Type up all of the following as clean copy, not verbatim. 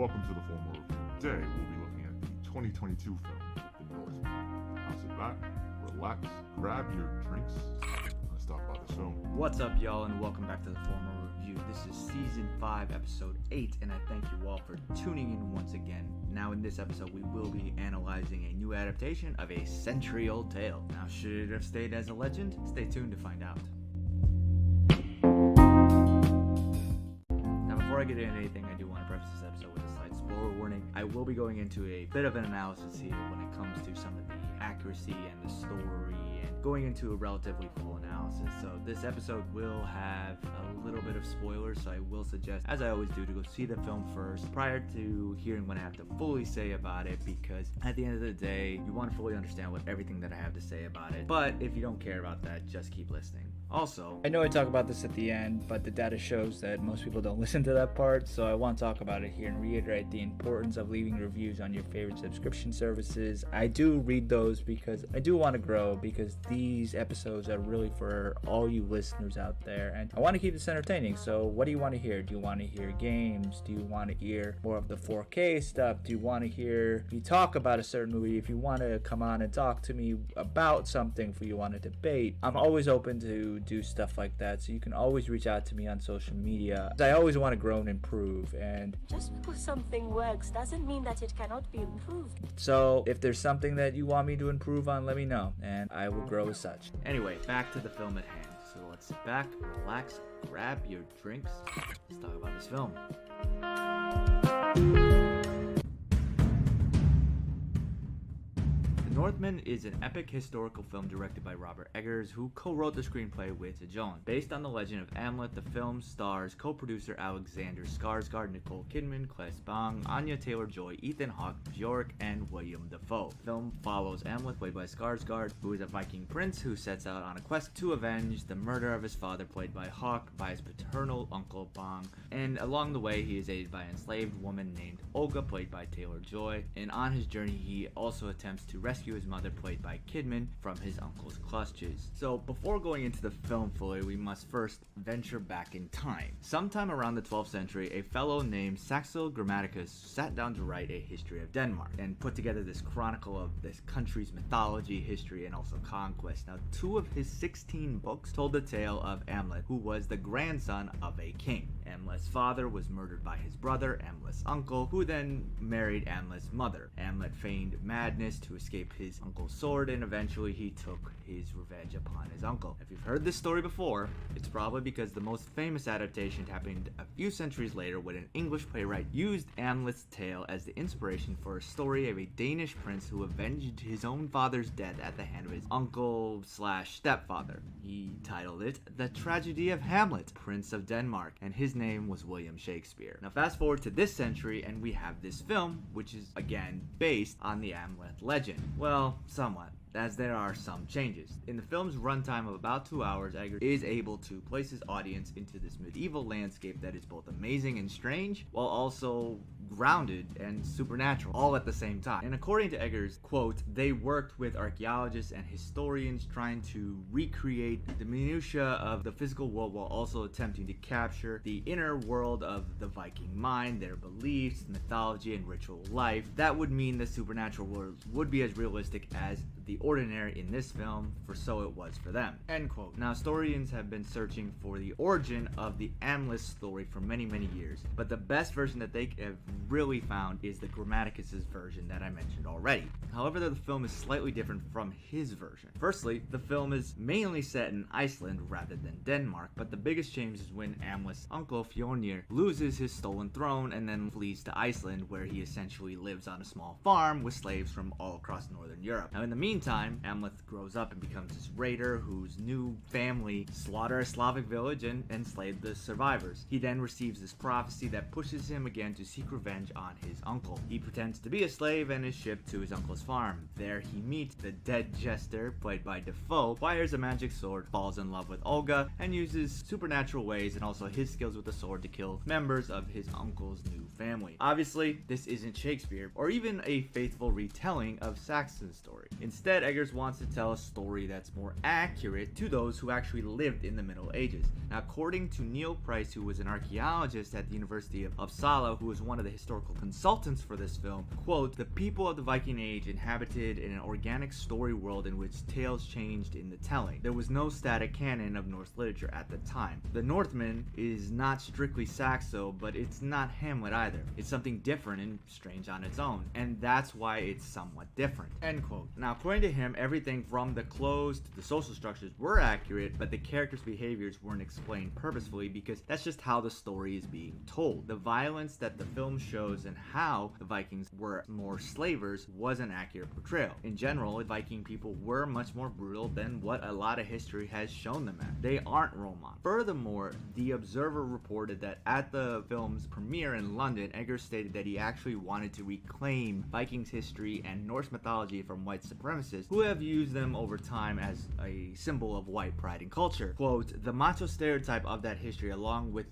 welcome to the formal review. Today, we'll be looking at the 2022 film, The Northman. Now sit back, relax, grab your drinks, and let's talk about this film. What's up, y'all, and welcome back to the formal review. This is Season 5, Episode 8, and I thank you all for tuning in once again. Now, in this episode, we will be analyzing a new adaptation of a century-old tale. Now, should it have stayed as a legend? Stay tuned to find out. Before I get into anything, I do want to preface this episode with a slight spoiler warning. I will be going into a bit of an analysis here when it comes to some of the accuracy and the story and going into a relatively full analysis. So this episode will have a little bit of spoilers, so I will suggest, as I always do, to go see the film first prior to hearing what I have to fully say about it, because at the end of the day, you want to fully understand what everything that I have to say about it. But if you don't care about that, just keep listening. Also, I know I talk about this at the end, but the data shows that most people don't listen to that part, so I want to talk about it here and reiterate the importance of leaving reviews on your favorite subscription services. I do read those because I do want to grow, because these episodes are really for all you listeners out there, and I want to keep this entertaining. So what do you want to hear? Do you want to hear games? Do you want to hear more of the 4K stuff? Do you want to hear me talk about a certain movie? If you want to come on and talk to me about something, if you want to debate, I'm always open to do stuff like that, so you can always reach out to me on social media. I always want to grow and improve, and just because something works doesn't mean that it cannot be improved. So if there's something that you want me to improve on, let me know, and I will grow as such. Anyway, back to the film at hand. So let's sit back, relax, grab your drinks, let's talk about this film. Northman is an epic historical film directed by Robert Eggers, who co-wrote the screenplay with Sejong. Based on the legend of Hamlet, the film stars co-producer Alexander Skarsgård, Nicole Kidman, Claes Bang, Anya Taylor-Joy, Ethan Hawke, Bjork, and William Dafoe. The film follows Hamlet, played by Skarsgård, who is a Viking prince who sets out on a quest to avenge the murder of his father, played by Hawke, by his paternal uncle Bang, and along the way he is aided by an enslaved woman named Olga, played by Taylor-Joy, and on his journey he also attempts to rescue his mother, played by Kidman, from his uncle's clutches. So before going into the film fully, we must first venture back in time. Sometime around the 12th century, a fellow named Saxo Grammaticus sat down to write a history of Denmark and put together this chronicle of this country's mythology, history, and also conquest. Now, 2 of his 16 books told the tale of Hamlet, who was the grandson of a king. Hamlet's father was murdered by his brother, Hamlet's uncle, who then married Hamlet's mother. Hamlet feigned madness to escape his uncle's sword, and eventually he took his revenge upon his uncle. If you've heard this story before, it's probably because the most famous adaptation happened a few centuries later, when an English playwright used Hamlet's tale as the inspiration for a story of a Danish prince who avenged his own father's death at the hand of his uncle/stepfather. He titled it The Tragedy of Hamlet, Prince of Denmark, and his name was William Shakespeare. Now fast forward to this century, and we have this film, which is again based on the Hamlet legend. Well, somewhat, as there are some changes. In the film's runtime of about 2 hours, Eggers is able to place his audience into this medieval landscape that is both amazing and strange, while also grounded and supernatural, all at the same time. And according to Eggers, quote, they worked with archaeologists and historians trying to recreate the minutiae of the physical world while also attempting to capture the inner world of the Viking mind, their beliefs, mythology, and ritual life. That would mean the supernatural world would be as realistic as the ordinary in this film, for so it was for them. End quote. Now, historians have been searching for the origin of the Hamlet story for many years, but the best version that they have really found is the Grammaticus's version that I mentioned already. However, the film is slightly different from his version. Firstly, the film is mainly set in Iceland rather than Denmark, but the biggest change is when Hamlet's uncle Fjolnir loses his stolen throne and then flees to Iceland, where he essentially lives on a small farm with slaves from all across northern Europe. Now, in the meantime, Hamlet grows up and becomes this raider whose new family slaughter a Slavic village and enslave the survivors. He then receives this prophecy that pushes him again to seek revenge on his uncle. He pretends to be a slave and is shipped to his uncle's farm. There he meets the dead jester, played by Dafoe, acquires a magic sword, falls in love with Olga, and uses supernatural ways and also his skills with the sword to kill members of his uncle's new family. Obviously, this isn't Shakespeare or even a faithful retelling of Saxon's story. Instead, Instead, Eggers wants to tell a story that's more accurate to those who actually lived in the Middle Ages. Now, according to Neil Price, who was an archaeologist at the University of Uppsala, who was one of the historical consultants for this film, quote, "The people of the Viking Age inhabited in an organic story world in which tales changed in the telling. There was no static canon of Norse literature at the time. The Northman is not strictly Saxo, but it's not Hamlet either. It's something different and strange on its own, and that's why it's somewhat different," end quote. Now, according to him, everything from the clothes to the social structures were accurate, but the characters' behaviors weren't explained purposefully because that's just how the story is being told. The violence that the film shows and how the Vikings were more slavers was an accurate portrayal. In general, Viking people were much more brutal than what a lot of history has shown them as. They aren't role models. Furthermore, The Observer reported that at the film's premiere in London, Eggers stated that he actually wanted to reclaim Vikings history and Norse mythology from white supremacists who have used them over time as a symbol of white pride and culture. Quote, "The macho stereotype of that history, along with,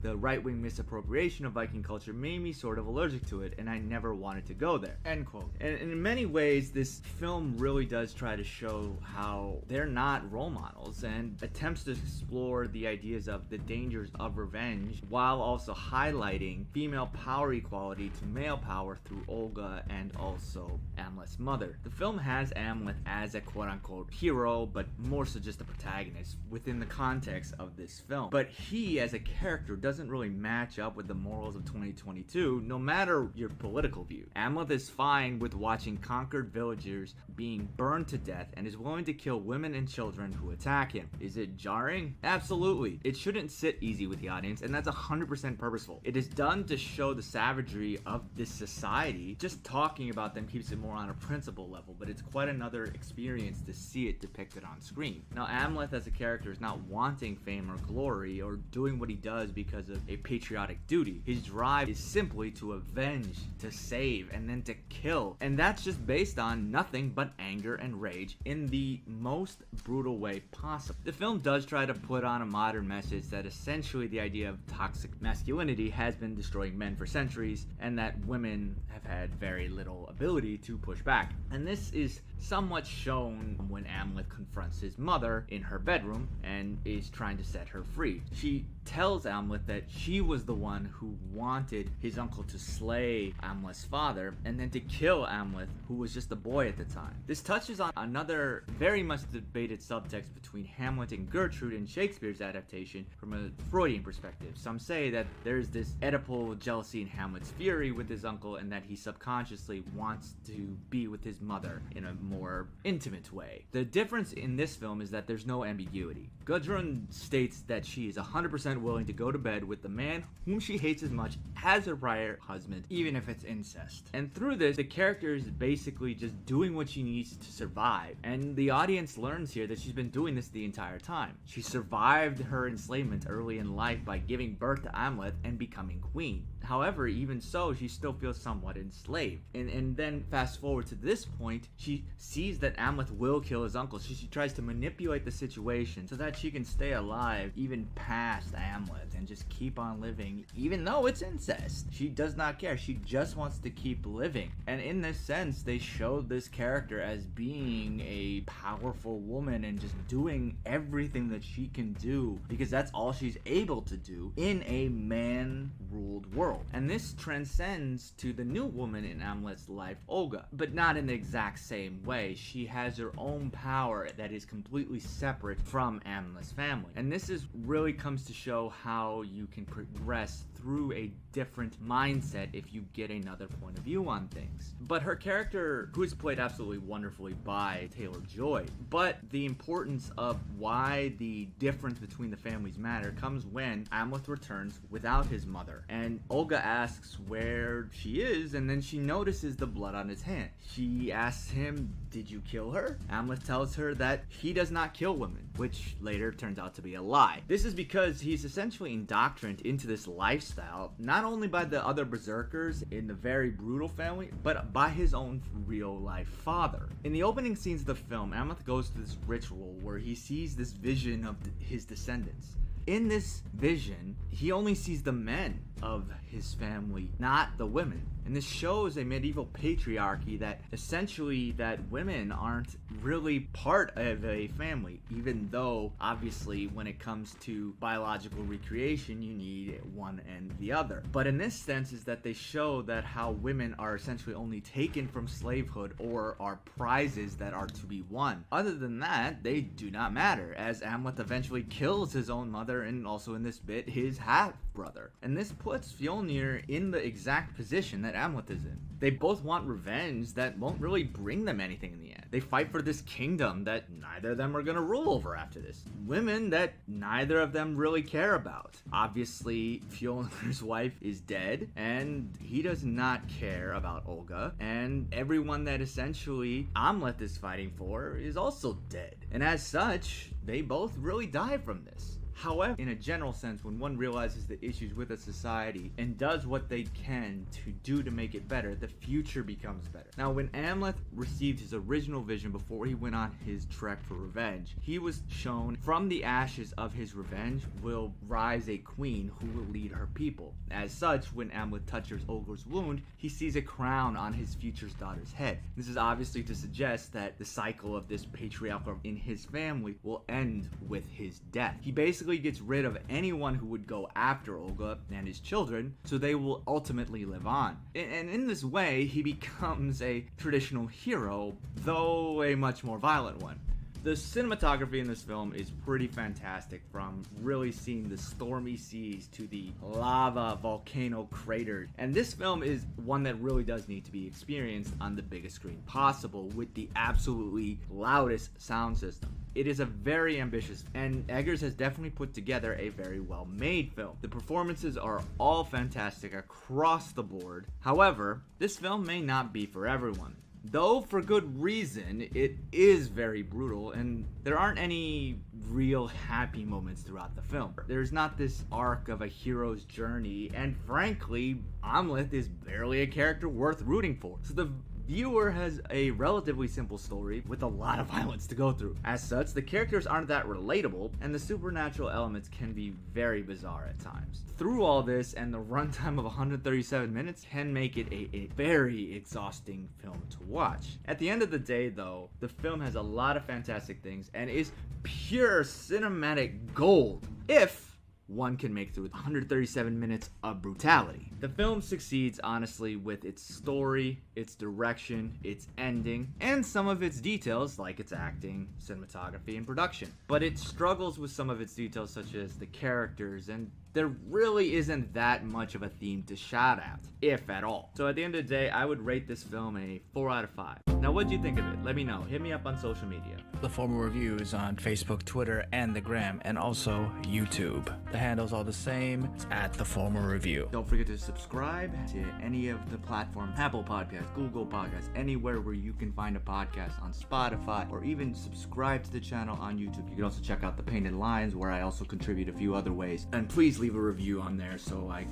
the right-wing misappropriation of Viking culture, made me sort of allergic to it, and I never wanted to go there," end quote. And in many ways, this film really does try to show how they're not role models and attempts to explore the ideas of the dangers of revenge while also highlighting female power equality to male power through Olga and also Amleth's mother. The film has Amleth as a quote-unquote hero, but more so just a protagonist within the context of this film. But he, as a character, doesn't really match up with the morals of 2022, no matter your political view. Amleth is fine with watching conquered villagers being burned to death and is willing to kill women and children who attack him. Is it jarring? Absolutely. It shouldn't sit easy with the audience, and that's 100% purposeful. It is done to show the savagery of this society. Just talking about them keeps it more on a principle level, but it's quite another experience to see it depicted on screen. Now, Amleth as a character is not wanting fame or glory or doing what he does because of a patriotic duty. His drive is simply to avenge, to save, and then to kill. And that's just based on nothing but anger and rage in the most brutal way possible. The film does try to put on a modern message that essentially the idea of toxic masculinity has been destroying men for centuries and that women have had very little ability to push back. And this is somewhat shown when Amleth confronts his mother in her bedroom and is trying to set her free. She tells Amleth that she was the one who wanted his uncle to slay Amleth's father and then to kill Amleth, who was just a boy at the time. This touches on another very much debated subtext between Hamlet and Gertrude in Shakespeare's adaptation from a Freudian perspective. Some say that there's this Oedipal jealousy in Hamlet's fury with his uncle and that he subconsciously wants to be with his mother in a more intimate way. The difference in this film is that there's no ambiguity. Gudrun states that she is 100% willing to go to bed with the man whom she hates as much as her prior husband, even if it's incest. And through this, the character is basically just doing what she needs to survive. And the audience learns here that she's been doing this the entire time. She survived her enslavement early in life by giving birth to Amleth and becoming queen. However, even so, she still feels somewhat enslaved. And then fast forward to this point, she sees that Amleth will kill his uncle, so she tries to manipulate the situation so that she can stay alive even past Amleth and just keep on living, even though it's incest. She does not care. She just wants to keep living. And in this sense, they showed this character as being a powerful woman and just doing everything that she can do because that's all she's able to do in a man-ruled world. And this transcends to the new woman in Amleth's life, Olga, but not in the exact same way. She has her own power that is completely separate from Amleth's family. And this is really comes to show how you can progress through a different mindset if you get another point of view on things. But her character, who is played absolutely wonderfully by Taylor-Joy, but the importance of why the difference between the families matter comes when Amleth returns without his mother. And Olga asks where she is, and then she notices the blood on his hand. She asks him, "Did you kill her?" Amleth tells her that he does not kill women, which later turns out to be a lie. This is because he's essentially indoctrinated into this lifestyle, not only by the other berserkers in the very brutal family, but by his own real-life father. In the opening scenes of the film, Amleth goes to this ritual where he sees this vision of his descendants. in this vision, he only sees the men of his family, not the women. And this shows a medieval patriarchy that essentially that women aren't really part of a family, even though obviously when it comes to biological recreation you need one and the other. But in this sense is that they show that how women are essentially only taken from slavehood or are prizes that are to be won. Other than that, they do not matter, as Amleth eventually kills his own mother and also in this bit his half-brother. And this puts Fjolnir in the exact position that Amleth is in. They both want revenge that won't really bring them anything in the end. They fight for this kingdom that neither of them are gonna rule over after this. Women that neither of them really care about. Obviously, Fjolnir's wife is dead, and he does not care about Olga, and everyone that essentially Amleth is fighting for is also dead. And as such, they both really die from this. However, in a general sense, when one realizes the issues with a society and does what they can to do to make it better, the future becomes better. Now, when Amleth received his original vision before he went on his trek for revenge, he was shown from the ashes of his revenge will rise a queen who will lead her people. As such, when Amleth touches Olga's wound, he sees a crown on his future daughter's head. This is obviously to suggest that the cycle of this patriarchal in his family will end with his death. He basically gets rid of anyone who would go after Olga and his children, so they will ultimately live on. And in this way, he becomes a traditional hero, though a much more violent one. The cinematography in this film is pretty fantastic, from really seeing the stormy seas to the lava volcano craters. And this film is one that really does need to be experienced on the biggest screen possible with the absolutely loudest sound system. It is a very ambitious, and Eggers has definitely put together a very well made film. The performances are all fantastic across the board. However, this film may not be for everyone. Though for good reason, it is very brutal, and there aren't any real happy moments throughout the film. There's not this arc of a hero's journey, and frankly, Amleth is barely a character worth rooting for. So the viewer has a relatively simple story with a lot of violence to go through. As such, the characters aren't that relatable, and the supernatural elements can be very bizarre at times. Through all this, and the runtime of 137 minutes can make it a very exhausting film to watch. At the end of the day, though, the film has a lot of fantastic things and is pure cinematic gold if one can make through 137 minutes of brutality. The film succeeds, honestly, with its story, its direction, its ending, and some of its details like its acting, cinematography, and production. But it struggles with some of its details such as the characters, and there really isn't that much of a theme to shout at, if at all. So at the end of the day, I would rate this film a 4 out of 5. Now, what do you think of it? Let me know. Hit me up on social media. The Formal Review is on Facebook, Twitter, and the Gram, and also YouTube. The handle's all the same. It's at The Formal Review. Don't forget to subscribe to any of the platforms, Apple Podcasts, Google Podcasts, anywhere where you can find a podcast, on Spotify, or even subscribe to the channel on YouTube. You can also check out The Painted Lines, where I also contribute a few other ways. And please leave a review on there so I